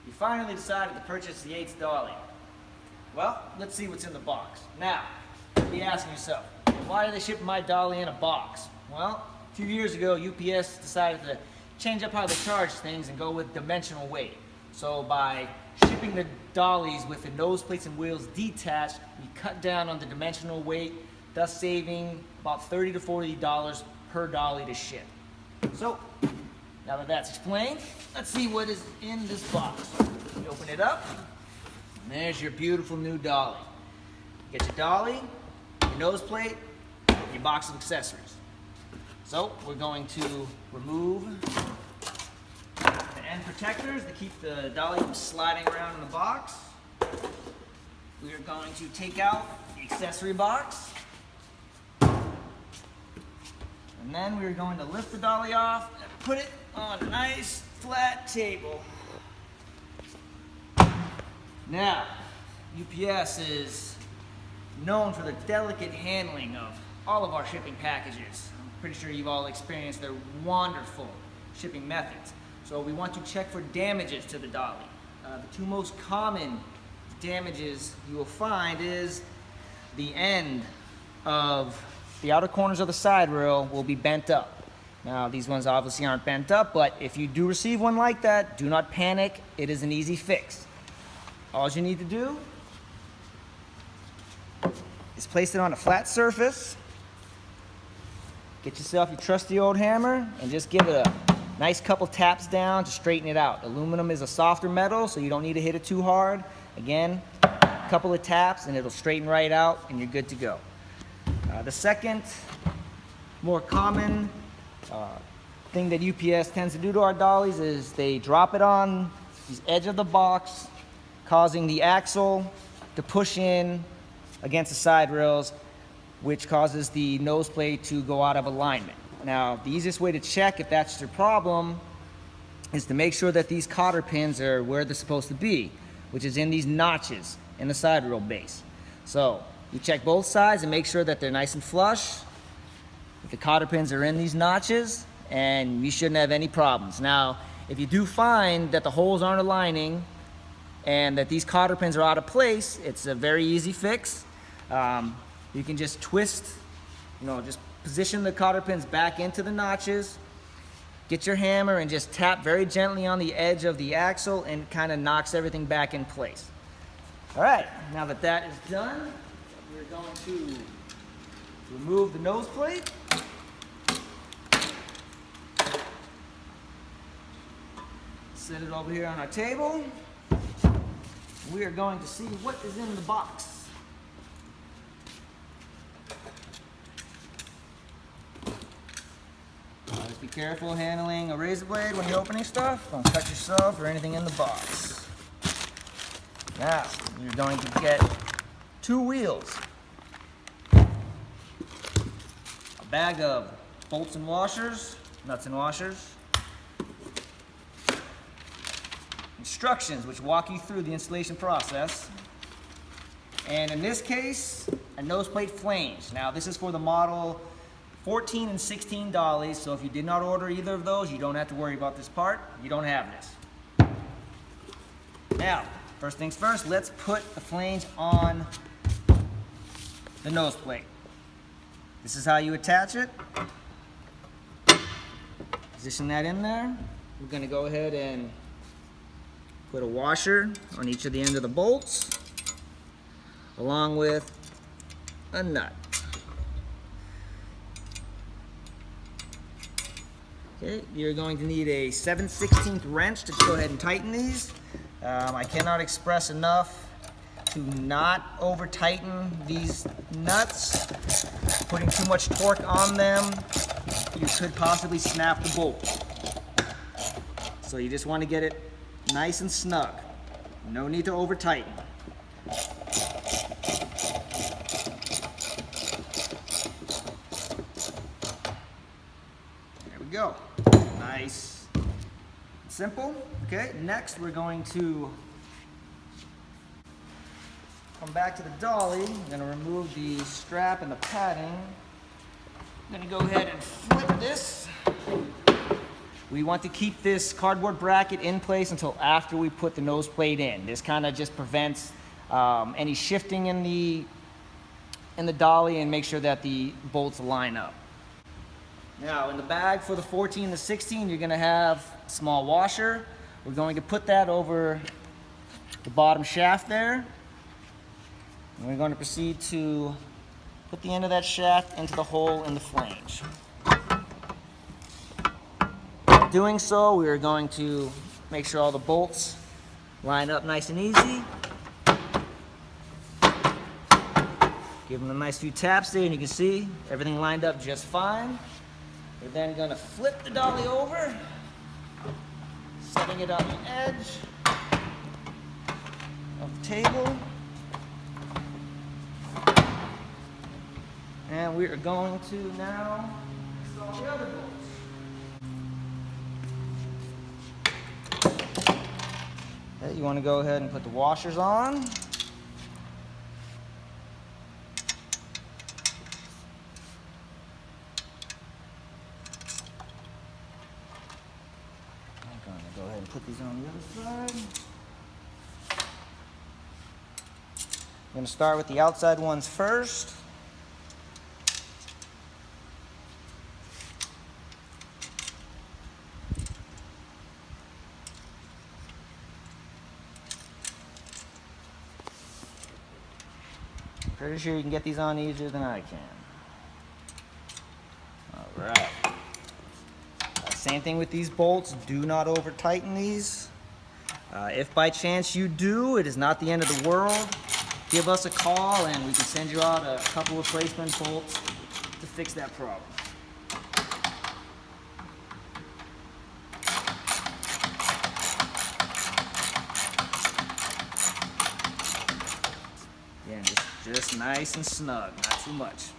You finally decided to purchase the Yeats Dolly. Well, let's see what's in the box. Now, you'll be asking yourself, why are they shipping my dolly in a box? Well, a few years ago, UPS decided to change up how they charge things and go with dimensional weight. So by shipping the dollies with the nose plates and wheels detached, we cut down on the dimensional weight, thus saving about $30 to $40 per dolly to ship. So, now that that's explained, let's see what is in this box. You open it up, and there's your beautiful new dolly. Get your dolly, your nose plate, your box of accessories. So, we're going to remove the end protectors to keep the dolly from sliding around in the box. We are going to take out the accessory box. And then we're going to lift the dolly off and put it on a nice flat table. Now, UPS is known for the delicate handling of all of our shipping packages. I'm pretty sure you've all experienced their wonderful shipping methods. So we want to check for damages to the dolly. The two most common damages you will find is the end of the outer corners of the side rail will be bent up. Now, these ones obviously aren't bent up, but if you do receive one like that, do not panic. It is an easy fix. All you need to do is place it on a flat surface, get yourself your trusty old hammer, and just give it a nice couple taps down to straighten it out. Aluminum is a softer metal, so you don't need to hit it too hard. Again, a couple of taps and it'll straighten right out and you're good to go. The second more common thing that UPS tends to do to our dollies is they drop it on the edge of the box, causing the axle to push in against the side rails, which causes the nose plate to go out of alignment. Now, the easiest way to check if that's your problem is to make sure that these cotter pins are where they're supposed to be, which is in these notches in the side rail base. So, you check both sides and make sure that they're nice and flush. If the cotter pins are in these notches, and you shouldn't have any problems. Now, if you do find that the holes aren't aligning and that these cotter pins are out of place, it's a very easy fix. You can just twist, just position the cotter pins back into the notches, get your hammer and just tap very gently on the edge of the axle and it kind of knocks everything back in place. All right, now that that is done, we're going to remove the nose plate. Set it over here on our table. We are going to see what is in the box. Always be careful handling a razor blade when you're opening stuff. Don't cut yourself or anything in the box. Now, you're going to get 2 wheels, a bag of bolts and washers, nuts and washers, instructions which walk you through the installation process, and in this case, a nose plate flange. Now, this is for the model 14 and 16 dollies, so if you did not order either of those, you don't have to worry about this part. You don't have this. Now, first things first, let's put the flange on the nose plate. This is how you attach it. Position that in there. We're going to go ahead and put a washer on each of the end of the bolts, along with a nut. Okay, you're going to need a 7/16 wrench to go ahead and tighten these. I cannot express enough to not over tighten these nuts. Putting too much torque on them, you could possibly snap the bolt. So you just want to get it nice and snug. No need to over tighten. There we go. Nice. Simple. Okay, next we're going to come back to the dolly. I'm going to remove the strap and the padding. I'm going to go ahead and flip this. We want to keep this cardboard bracket in place until after we put the nose plate in. This kind of just prevents any shifting in the dolly and make sure that the bolts line up. Now in the bag for the 14 to 16, you're gonna have a small washer. We're going to put that over the bottom shaft there. And we're going to proceed to put the end of that shaft into the hole in the flange. Doing so, we are going to make sure all the bolts line up nice and easy. Give them a nice few taps there, and you can see everything lined up just fine. We're then going to flip the dolly over, setting it on the edge of the table. And we are going to now install the other bolts. Okay, you want to go ahead and put the washers on. I'm going to go ahead and put these on the other side. I'm going to start with the outside ones first. Pretty sure you can get these on easier than I can. All right. Same thing with these bolts. Do not over tighten these. If by chance you do, it is not the end of the world. Give us a call and we can send you out a couple of replacement bolts to fix that problem. Again, just nice and snug, not too much.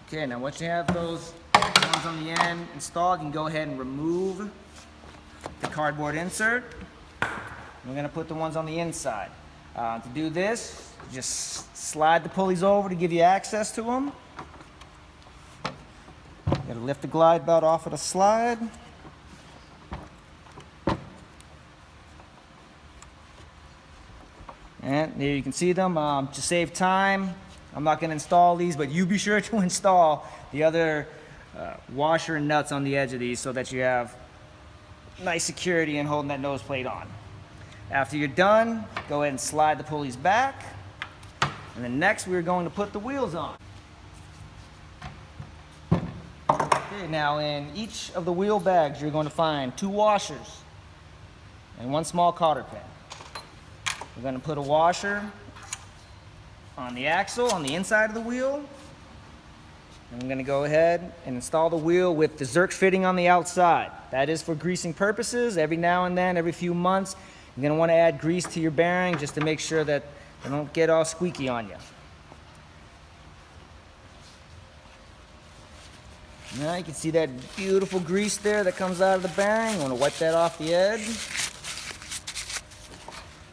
Okay, now once you have those ones on the end installed, you can go ahead and remove the cardboard insert. We're going to put the ones on the inside. To do this, just slide the pulleys over to give you access to them. You got to lift the glide belt off of the slide. And there you can see them. To save time, I'm not going to install these, but you be sure to install the other washer and nuts on the edge of these so that you have nice security in holding that nose plate on. After you're done, go ahead and slide the pulleys back. And then next we're going to put the wheels on. Okay, now in each of the wheel bags you're going to find 2 washers and 1 small cotter pin. We're going to put a washer on the axle on the inside of the wheel. And I'm going to go ahead and install the wheel with the Zerk fitting on the outside. That is for greasing purposes. Every now and then, every few months, you're going to want to add grease to your bearing just to make sure that they don't get all squeaky on you. Now you can see that beautiful grease there that comes out of the bearing. I'm going to wipe that off the edge.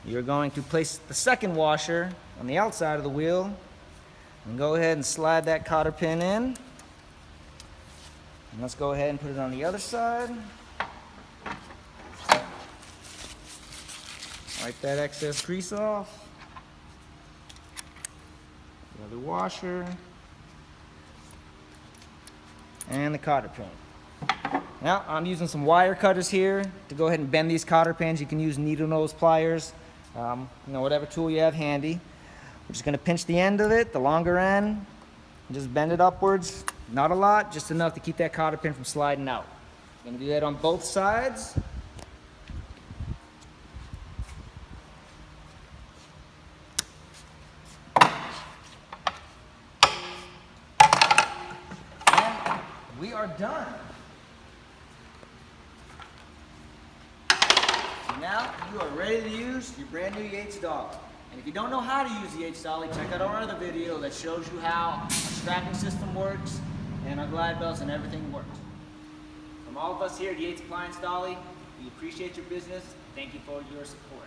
You're going to place the second washer on the outside of the wheel and go ahead and slide that cotter pin in. And let's go ahead and put it on the other side. Wipe that excess grease off. The other washer. And the cotter pin. Now I'm using some wire cutters here to go ahead and bend these cotter pins. You can use needle nose pliers, whatever tool you have handy. We're just going to pinch the end of it, the longer end, and just bend it upwards. Not a lot, just enough to keep that cotter pin from sliding out. I'm going to do that on both sides. We are done. So now you are ready to use your brand new Yeats Dolly. And if you don't know how to use the Yeats Dolly, check out our other video that shows you how our strapping system works and our glide belts and everything works. From all of us here at Yeats Appliance Dolly, we appreciate your business. Thank you for your support.